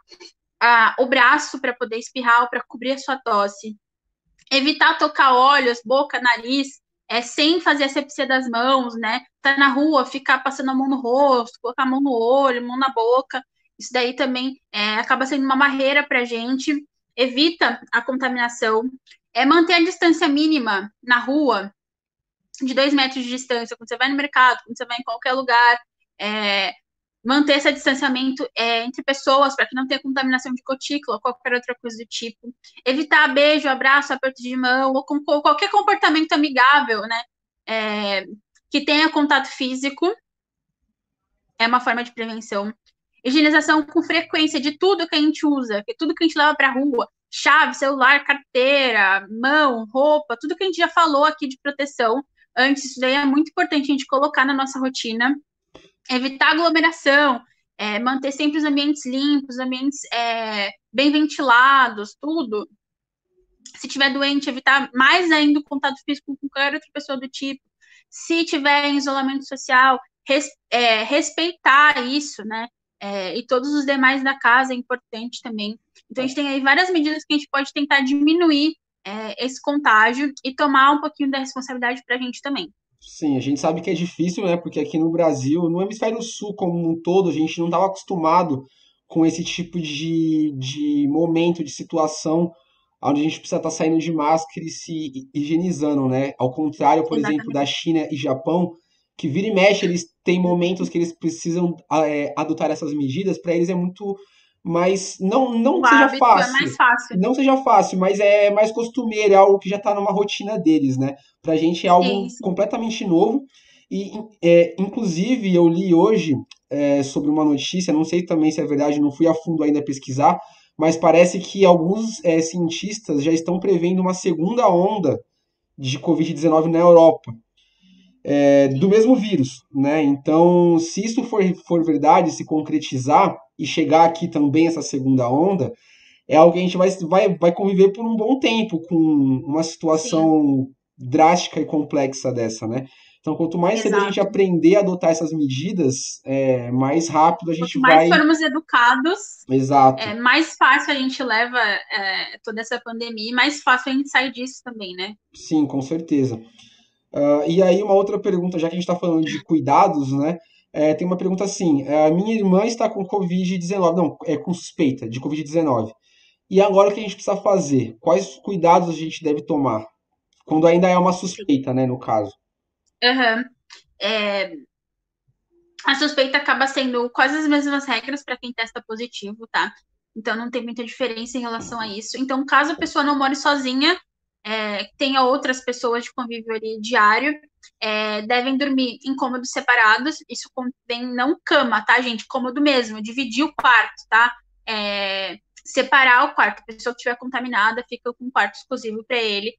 o braço para poder espirrar ou para cobrir a sua tosse. Evitar tocar olhos, boca, nariz, sem fazer asepsia das mãos, né? Tá na rua, ficar passando a mão no rosto, colocar a mão no olho, mão na boca. Isso daí também acaba sendo uma barreira para a gente. Evita a contaminação. Manter a distância mínima na rua, de 2 metros de distância, quando você vai no mercado, quando você vai em qualquer lugar. Manter esse distanciamento entre pessoas para que não tenha contaminação de gotícula ou qualquer outra coisa do tipo. Evitar beijo, abraço, aperto de mão ou com qualquer comportamento amigável, né? Que tenha contato físico. É uma forma de prevenção. Higienização com frequência de tudo que a gente usa, tudo que a gente leva para a rua. Chave, celular, carteira, mão, roupa, tudo que a gente já falou aqui de proteção. Antes, isso daí é muito importante a gente colocar na nossa rotina. Evitar aglomeração, manter sempre os ambientes limpos, ambientes bem ventilados, tudo. Se tiver doente, evitar mais ainda o contato físico com qualquer outra pessoa do tipo. Se tiver em isolamento social, respeitar isso, né? E todos os demais da casa é importante também. Então, a gente tem aí várias medidas que a gente pode tentar diminuir esse contágio e tomar um pouquinho da responsabilidade para a gente também. Sim, a gente sabe que é difícil, né? Porque aqui no Brasil, no hemisfério sul como um todo, a gente não estava acostumado com esse tipo de momento, de situação, onde a gente precisa estar saindo de máscara e se higienizando, né? Ao contrário, por exemplo, da Exatamente. China e Japão, que vira e mexe, eles têm momentos que eles precisam adotar essas medidas, para eles é muito mais. Não O que seja hábito é fácil, mais fácil. não seja fácil, mas é mais costumeiro, é algo que já está numa rotina deles, né? Pra gente é Sim, algo sim. completamente novo. E, inclusive, eu li hoje sobre uma notícia, não sei também se é verdade, não fui a fundo ainda pesquisar, mas parece que alguns cientistas já estão prevendo uma segunda onda de Covid-19 na Europa, do mesmo vírus, né? Então, se isso for verdade, se concretizar e chegar aqui também essa segunda onda, é algo que a gente vai conviver por um bom tempo com uma Sim, situação drástica e complexa dessa, né? Então, quanto mais cedo a gente exato. aprender a adotar essas medidas, mais rápido a gente Quanto mais vai. formos educados, Exato. mais fácil a gente leva toda essa pandemia e mais fácil a gente sair disso também, né? Sim, com certeza. E aí, uma outra pergunta, já que a gente está falando de cuidados, né? Tem uma pergunta assim: a minha irmã está com Covid-19, não, com suspeita de Covid-19. E agora o que a gente precisa fazer? Quais cuidados a gente deve tomar? Quando ainda é uma suspeita, né, no caso. Uhum. É, a suspeita acaba sendo quase as mesmas regras para quem testa positivo, tá? Então não tem muita diferença em relação a isso. Então, caso a pessoa não more sozinha, tenha outras pessoas de convívio ali diário, devem dormir em cômodos separados. Isso contém não cama, tá, gente? Cômodo mesmo, dividir o quarto, tá? Separar o quarto. A pessoa que estiver contaminada fica com um quarto exclusivo para ele,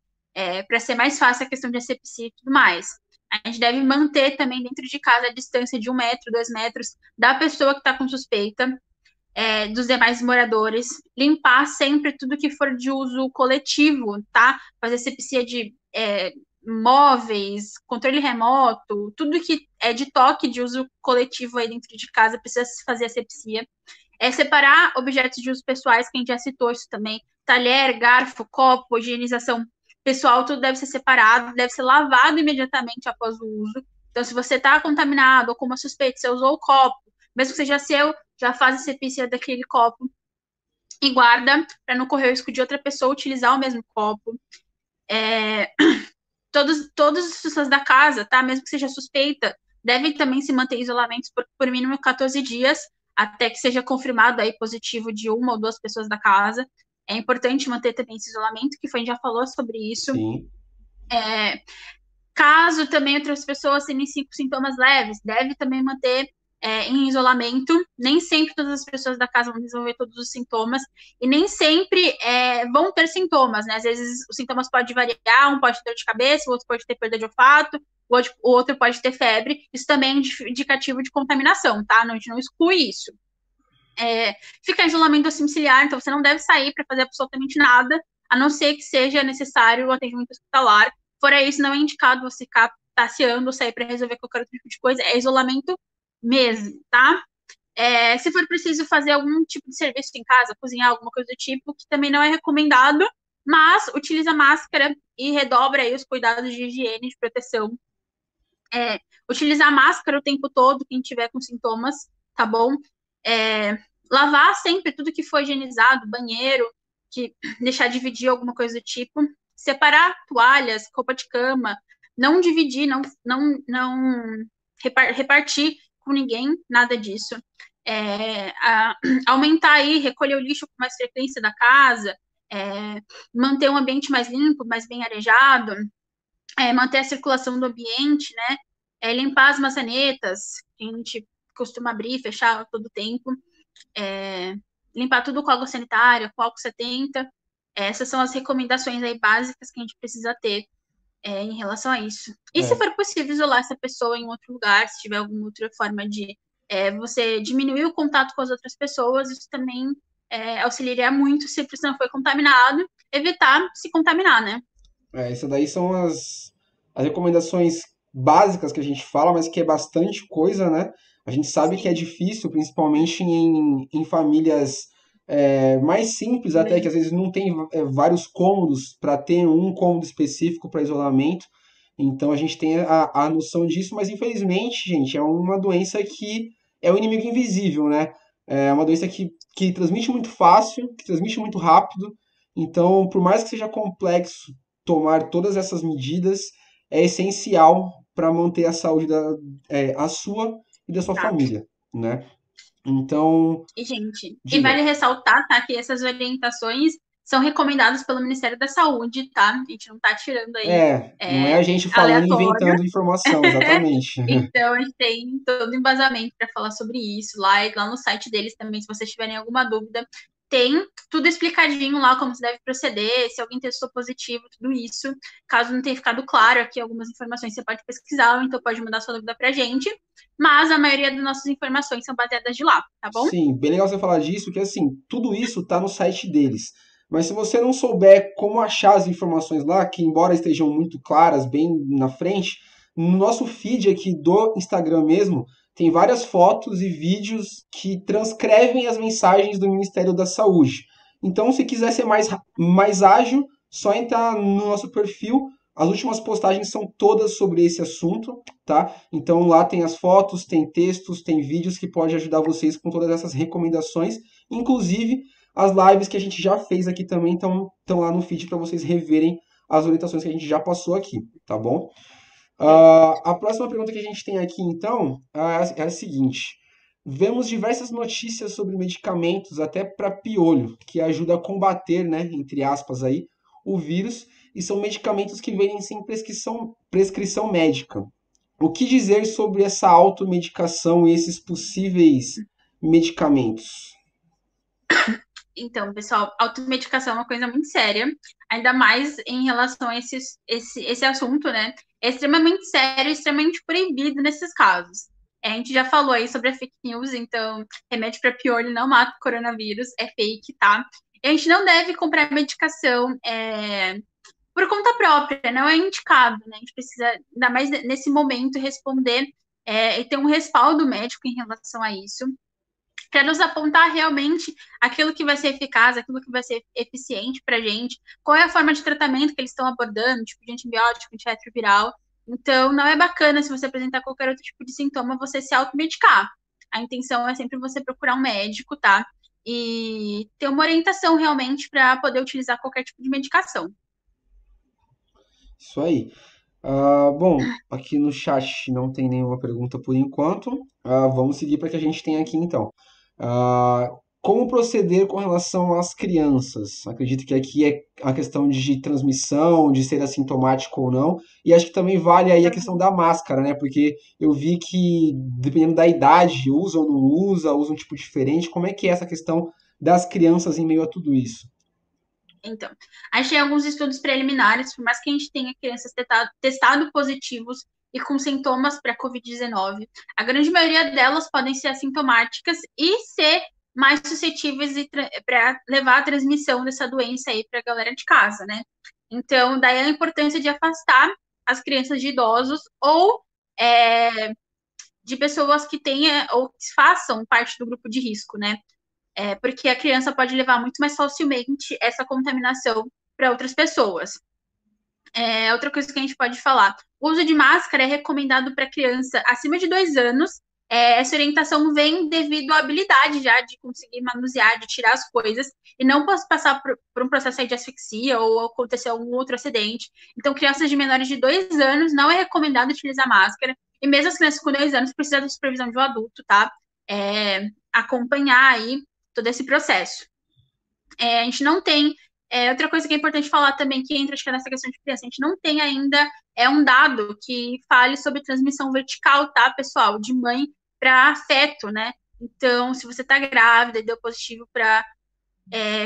para ser mais fácil a questão de asepsia e tudo mais. A gente deve manter também dentro de casa a distância de 1 metro, 2 metros da pessoa que está com suspeita, dos demais moradores. Limpar sempre tudo que for de uso coletivo, tá? Fazer asepsia de móveis, controle remoto, tudo que é de toque de uso coletivo aí dentro de casa precisa se fazer asepsia. Separar objetos de uso pessoais, que a gente já citou isso também, talher, garfo, copo, higienização pessoal, tudo deve ser separado, deve ser lavado imediatamente após o uso. Então, se você está contaminado ou com uma suspeita, você usou o copo, mesmo que seja seu, já faz a sepsia daquele copo e guarda para não correr o risco de outra pessoa utilizar o mesmo copo. Todas as pessoas da casa, tá? Mesmo que seja suspeita, devem também se manter em isolamento por mínimo 14 dias, até que seja confirmado aí positivo de uma ou duas pessoas da casa. É importante manter também esse isolamento, que a gente já falou sobre isso. Sim. Caso também outras pessoas tenham sintomas leves, deve também manter em isolamento. Nem sempre todas as pessoas da casa vão desenvolver todos os sintomas e nem sempre vão ter sintomas, né? Às vezes os sintomas podem variar, um pode ter dor de cabeça, o outro pode ter perda de olfato, o outro pode ter febre. Isso também é indicativo de contaminação, tá? A gente não exclui isso. Fica em isolamento domiciliar, então você não deve sair para fazer absolutamente nada, a não ser que seja necessário o atendimento hospitalar. Fora isso, não é indicado você ficar passeando ou sair para resolver qualquer outro tipo de coisa, é isolamento mesmo, tá? Se for preciso fazer algum tipo de serviço em casa, cozinhar, alguma coisa do tipo, que também não é recomendado, mas utiliza máscara e redobra aí os cuidados de higiene, de proteção. Utilizar máscara o tempo todo, quem tiver com sintomas, tá bom? Lavar sempre tudo que foi higienizado, banheiro, deixar dividir alguma coisa do tipo, separar toalhas, roupa de cama, não dividir, não repartir com ninguém, nada disso. Aumentar aí, recolher o lixo com mais frequência da casa, manter um ambiente mais limpo, mais bem arejado, manter a circulação do ambiente, né? Limpar as maçanetas, que a gente costuma abrir e fechar a todo tempo. Limpar tudo com água sanitária, com álcool 70. Essas são as recomendações aí básicas que a gente precisa ter em relação a isso. E se for possível, isolar essa pessoa em outro lugar, se tiver alguma outra forma de você diminuir o contato com as outras pessoas, isso também auxiliaria muito se você não foi contaminado, evitar se contaminar, né? Essas daí são as recomendações básicas que a gente fala, mas que é bastante coisa, né? A gente sabe que é difícil, principalmente em famílias mais simples, até que às vezes não tem vários cômodos para ter um cômodo específico para isolamento. Então a gente tem a noção disso, mas infelizmente, gente, é uma doença que é o inimigo invisível, né? É uma doença que transmite muito fácil, que transmite muito rápido. Então, por mais que seja complexo tomar todas essas medidas, é essencial para manter a saúde a sua e da sua Tá. família, né? Então, E, gente, diga. vale ressaltar, tá, que essas orientações são recomendadas pelo Ministério da Saúde, tá? A gente não tá tirando aí Não é a gente falando e aleatório. inventando informação, exatamente. Então, a gente tem todo o embasamento para falar sobre isso lá, e lá no site deles também, se vocês tiverem alguma dúvida, tem tudo explicadinho lá, como se deve proceder, se alguém testou positivo, tudo isso. Caso não tenha ficado claro aqui algumas informações, você pode pesquisar, ou então pode mandar sua dúvida pra gente. Mas a maioria das nossas informações são baseadas de lá, tá bom? Sim, bem legal você falar disso, que assim, tudo isso tá no site deles. Mas se você não souber como achar as informações lá, que embora estejam muito claras, bem na frente, no nosso feed aqui do Instagram mesmo, tem várias fotos e vídeos que transcrevem as mensagens do Ministério da Saúde. Então, se quiser ser mais ágil, só entrar no nosso perfil. As últimas postagens são todas sobre esse assunto, tá? Então lá tem as fotos, tem textos, tem vídeos que pode ajudar vocês com todas essas recomendações. Inclusive, as lives que a gente já fez aqui também estão lá no feed para vocês reverem as orientações que a gente já passou aqui, tá bom? A próxima pergunta que a gente tem aqui, então, é a seguinte. Vemos diversas notícias sobre medicamentos, até para piolho, que ajuda a combater, né, entre aspas, aí, o vírus, e são medicamentos que vêm sem prescrição médica. O que dizer sobre essa automedicação e esses possíveis medicamentos? Então, pessoal, automedicação é uma coisa muito séria, ainda mais em relação a esse assunto, né? É extremamente sério, extremamente proibido nesses casos. A gente já falou aí sobre a fake news, então remédio para piolho não mata o coronavírus, é fake, tá? E a gente não deve comprar medicação por conta própria, não é indicado, né? A gente precisa, ainda mais nesse momento, responder e ter um respaldo médico em relação a isso para nos apontar realmente aquilo que vai ser eficaz, aquilo que vai ser eficiente para a gente, qual é a forma de tratamento que eles estão abordando, tipo de antibiótico, antirretroviral. Então, não é bacana se você apresentar qualquer outro tipo de sintoma, você se automedicar. A intenção é sempre você procurar um médico, tá? E ter uma orientação realmente para poder utilizar qualquer tipo de medicação. Isso aí. Bom, aqui no chat não tem nenhuma pergunta por enquanto. Vamos seguir para que a gente tenha aqui então. Ah, como proceder com relação às crianças? Acredito que aqui é a questão de transmissão, de ser assintomático ou não. E acho que também vale aí a questão da máscara, né? Porque eu vi que, dependendo da idade, usa ou não usa um tipo diferente. Como é que é essa questão das crianças em meio a tudo isso? Então, a gente tem alguns estudos preliminares, por mais que a gente tenha crianças testado positivos e com sintomas para Covid-19, a grande maioria delas podem ser assintomáticas e ser mais suscetíveis para levar a transmissão dessa doença aí para a galera de casa, né? Então, daí a importância de afastar as crianças de idosos ou de pessoas que tenham ou que façam parte do grupo de risco, né? Porque a criança pode levar muito mais facilmente essa contaminação para outras pessoas. Outra coisa que a gente pode falar: o uso de máscara é recomendado para criança acima de 2 anos. Essa orientação vem devido à habilidade já de conseguir manusear, de tirar as coisas, e não posso passar por um processo de asfixia ou acontecer algum outro acidente. Então, crianças de menores de 2 anos não é recomendado utilizar máscara, e mesmo as crianças com 2 anos precisam da supervisão de um adulto, tá? Acompanhar aí todo esse processo. A gente não tem. Outra coisa que é importante falar também, que entra acho que é nessa questão de criança, a gente não tem ainda um dado que fale sobre transmissão vertical, tá, pessoal? De mãe para feto, né? Então, se você está grávida e deu positivo para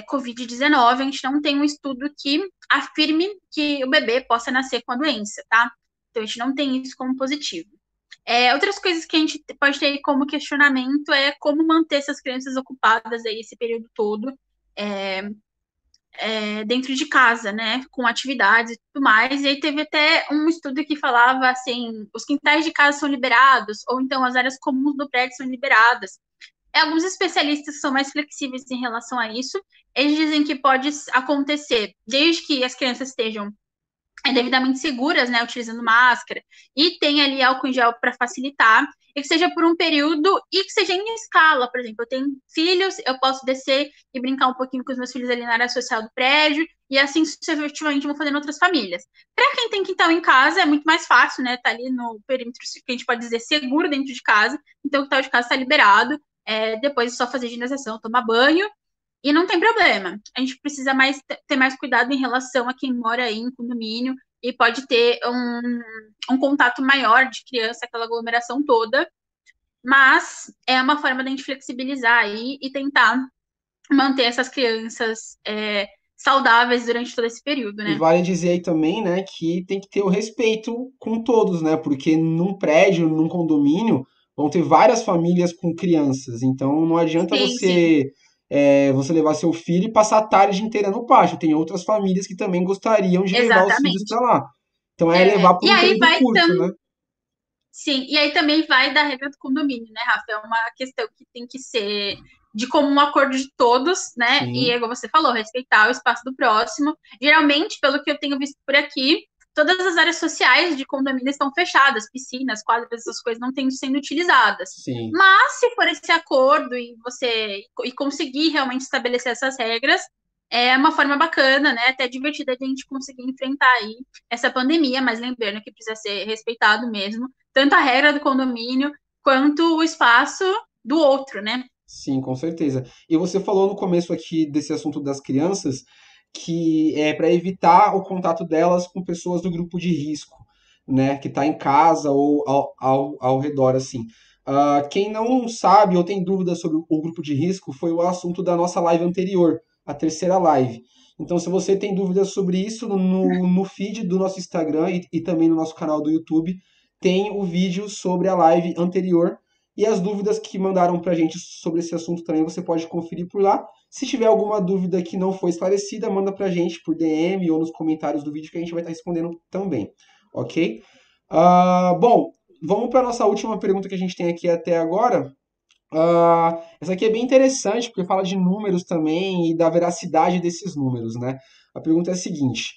Covid-19, a gente não tem um estudo que afirme que o bebê possa nascer com a doença, tá? Então, a gente não tem isso como positivo. Outras coisas que a gente pode ter como questionamento é como manter essas crianças ocupadas aí esse período todo. É, Dentro de casa, né, com atividades e tudo mais. E aí teve até um estudo que falava assim, os quintais de casa são liberados, ou então as áreas comuns do prédio são liberadas. Alguns especialistas são mais flexíveis em relação a isso. Eles dizem que pode acontecer desde que as crianças estejam devidamente seguras, né, utilizando máscara, e tem ali álcool em gel para facilitar, e que seja por um período e que seja em escala. Por exemplo, eu tenho filhos, eu posso descer e brincar um pouquinho com os meus filhos ali na área social do prédio, e assim sucessivamente vou fazendo outras famílias. Para quem tem quintal em casa, é muito mais fácil, né, tá ali no perímetro que a gente pode dizer seguro dentro de casa, então o quintal de casa está liberado, depois é só fazer higienização, tomar banho, e não tem problema. A gente precisa ter mais cuidado em relação a quem mora aí em condomínio e pode ter um contato maior de criança, aquela aglomeração toda. Mas é uma forma da gente flexibilizar aí e tentar manter essas crianças saudáveis durante todo esse período, E né? vale dizer aí também, né, que tem que ter o respeito com todos, né? Porque num prédio, num condomínio, vão ter várias famílias com crianças. Então não adianta Sim, sim, você levar seu filho e passar a tarde inteira no pátio. Tem outras famílias que também gostariam de levar os filhos para exatamente. lá. Então é levar por E um aí período curto, né? sim, e aí também vai da regra do condomínio, né, Rafa? É uma questão que tem que ser de comum acordo de todos, né? E Sim, igual você falou, respeitar o espaço do próximo. Geralmente, pelo que eu tenho visto por aqui, todas as áreas sociais de condomínio estão fechadas, piscinas, quadras, essas coisas não estão sendo utilizadas. sim. Mas se for esse acordo e você conseguir realmente estabelecer essas regras, é uma forma bacana, né? Até divertida de a gente conseguir enfrentar aí essa pandemia, mas lembrando que precisa ser respeitado mesmo tanto a regra do condomínio quanto o espaço do outro, né? Sim, com certeza. E você falou no começo aqui desse assunto das crianças que é para evitar o contato delas com pessoas do grupo de risco, né, que está em casa ou ao redor, assim. Quem não sabe ou tem dúvidas sobre o grupo de risco foi o assunto da nossa live anterior, a terceira live. Então, se você tem dúvidas sobre isso, no feed do nosso Instagram e também no nosso canal do YouTube, tem o vídeo sobre a live anterior e as dúvidas que mandaram para a gente sobre esse assunto também você pode conferir por lá. Se tiver alguma dúvida que não foi esclarecida, manda para a gente por DM ou nos comentários do vídeo que a gente vai estar respondendo também, ok? Bom, vamos para a nossa última pergunta que a gente tem aqui até agora. Essa aqui é bem interessante porque fala de números também e da veracidade desses números, né? A pergunta é a seguinte: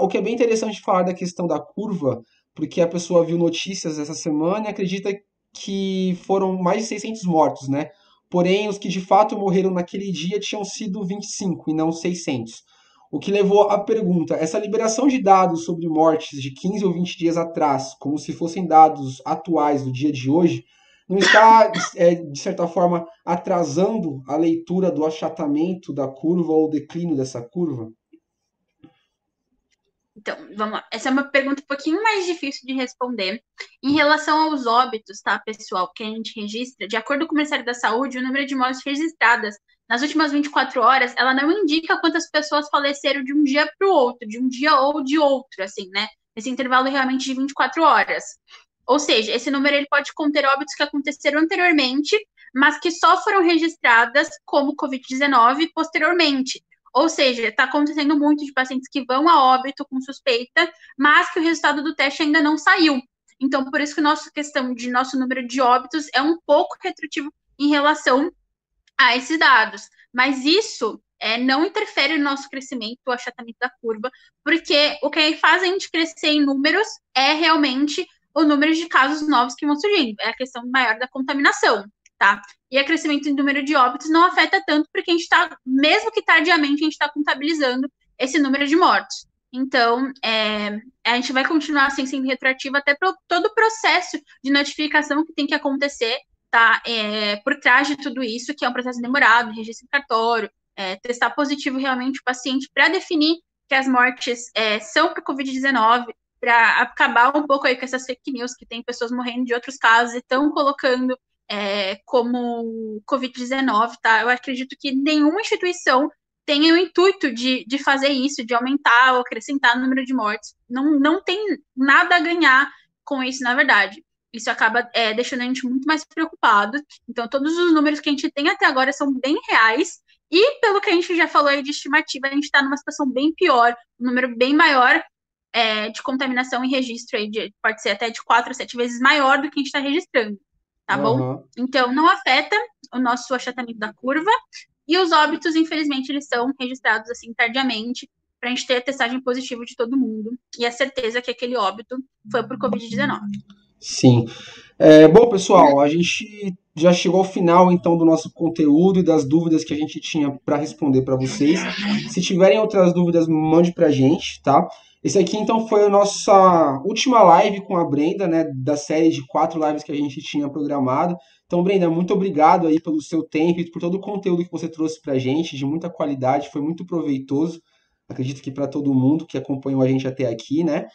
o que é bem interessante falar da questão da curva porque a pessoa viu notícias essa semana e acredita que foram mais de 600 mortos, né? Porém, os que de fato morreram naquele dia tinham sido 25 e não 600. O que levou à pergunta: essa liberação de dados sobre mortes de 15 ou 20 dias atrás, como se fossem dados atuais do dia de hoje, não está, de certa forma, atrasando a leitura do achatamento da curva ou o declínio dessa curva? Então, vamos lá. Essa é uma pergunta um pouquinho mais difícil de responder. Em relação aos óbitos, tá, pessoal, que a gente registra, de acordo com o Ministério da Saúde, o número de mortes registradas nas últimas 24 horas, ela não indica quantas pessoas faleceram de um dia para o outro, de um dia ou de outro, assim, né? Esse intervalo realmente de 24 horas. Ou seja, esse número ele pode conter óbitos que aconteceram anteriormente, mas que só foram registradas como Covid-19 posteriormente. Ou seja, está acontecendo muito de pacientes que vão a óbito com suspeita, mas que o resultado do teste ainda não saiu. Então, por isso que nossa questão de nosso número de óbitos é um pouco retritivo em relação a esses dados. Mas isso não interfere no nosso crescimento, o achatamento da curva, porque o que faz a gente crescer em números é realmente o número de casos novos que vão surgindo. É a questão maior da contaminação, tá? E o crescimento em número de óbitos não afeta tanto, porque a gente está, mesmo que tardiamente, a gente está contabilizando esse número de mortos. Então, a gente vai continuar assim, sendo retroativo até para todo o processo de notificação que tem que acontecer, tá? Por trás de tudo isso, que é um processo demorado, registro em cartório, testar positivo realmente o paciente para definir que as mortes são por Covid-19, para acabar um pouco aí com essas fake news que tem pessoas morrendo de outros casos e estão colocando como Covid-19, tá? Eu acredito que nenhuma instituição tenha o intuito de fazer isso, de aumentar ou acrescentar o número de mortes. Não tem nada a ganhar com isso, na verdade. Isso acaba deixando a gente muito mais preocupado. Então, todos os números que a gente tem até agora são bem reais. E, pelo que a gente já falou aí de estimativa, a gente está numa situação bem pior, um número bem maior de contaminação e registro aí, pode ser até de 4 a 7 vezes maior do que a gente está registrando, tá bom? Aham. Então, não afeta o nosso achatamento da curva, e os óbitos, infelizmente, eles são registrados assim tardiamente, para a gente ter a testagem positiva de todo mundo, e a certeza que aquele óbito foi por Covid-19. Sim. Bom, pessoal, a gente já chegou ao final então do nosso conteúdo e das dúvidas que a gente tinha para responder para vocês. Se tiverem outras dúvidas, mande para a gente, tá? Esse aqui então foi a nossa última live com a Brenda, né, da série de 4 lives que a gente tinha programado. Então, Brenda, muito obrigado aí pelo seu tempo e por todo o conteúdo que você trouxe para a gente, de muita qualidade, foi muito proveitoso. Acredito que para todo mundo que acompanhou a gente até aqui, né?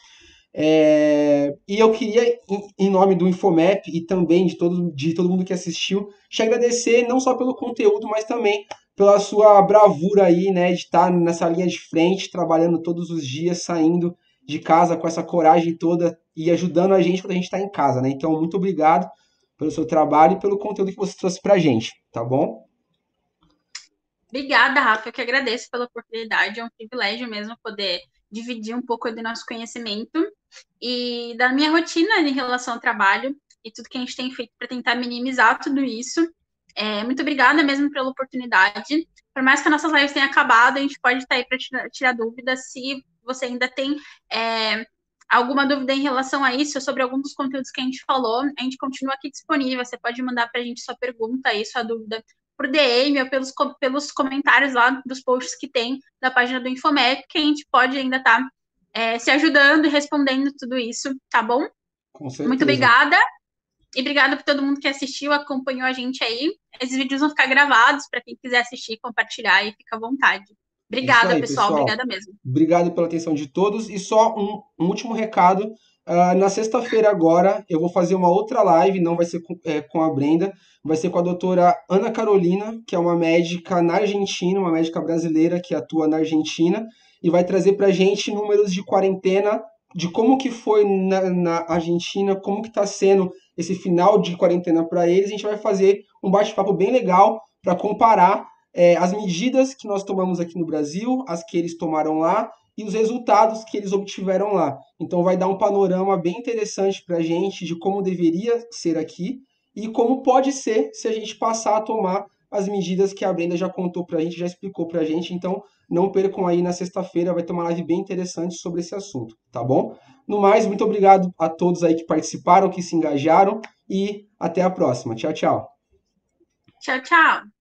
E eu queria, em nome do Infomap e também de todo mundo que assistiu, te agradecer não só pelo conteúdo, mas também pela sua bravura aí, né, de estar nessa linha de frente, trabalhando todos os dias, saindo de casa com essa coragem toda e ajudando a gente quando a gente está em casa, né? Então, muito obrigado pelo seu trabalho e pelo conteúdo que você trouxe pra gente, tá bom? Obrigada, Rafa, eu que agradeço pela oportunidade, é um privilégio mesmo poder dividir um pouco do nosso conhecimento e da minha rotina em relação ao trabalho e tudo que a gente tem feito para tentar minimizar tudo isso. Muito obrigada mesmo pela oportunidade. Por mais que as nossas lives tenham acabado, a gente pode estar aí para tirar dúvidas. Se você ainda tem alguma dúvida em relação a isso, sobre algum dos conteúdos que a gente falou, a gente continua aqui disponível. Você pode mandar para a gente sua pergunta aí, sua dúvida por DM ou pelos comentários lá dos posts que tem da página do Infomap, que a gente pode ainda estar se ajudando e respondendo tudo isso, tá bom? Com Muito certeza. obrigada. E obrigada por todo mundo que assistiu, acompanhou a gente aí. Esses vídeos vão ficar gravados para quem quiser assistir, compartilhar e fica à vontade. É isso Obrigada, aí, pessoal. pessoal. Obrigada mesmo. Obrigado pela atenção de todos. E só um último recado. Na sexta-feira agora eu vou fazer uma outra live, não vai ser com a Brenda, vai ser com a doutora Ana Carolina, que é uma médica na Argentina, uma médica brasileira que atua na Argentina, e vai trazer pra gente números de quarentena, de como que foi na Argentina, como que está sendo esse final de quarentena para eles. A gente vai fazer um bate-papo bem legal para comparar as medidas que nós tomamos aqui no Brasil, as que eles tomaram lá e os resultados que eles obtiveram lá. Então vai dar um panorama bem interessante para a gente de como deveria ser aqui e como pode ser se a gente passar a tomar as medidas que a Brenda já contou pra gente, já explicou pra gente. Então, não percam aí na sexta-feira, vai ter uma live bem interessante sobre esse assunto, tá bom? No mais, muito obrigado a todos aí que participaram, que se engajaram e até a próxima. Tchau, tchau. Tchau, tchau.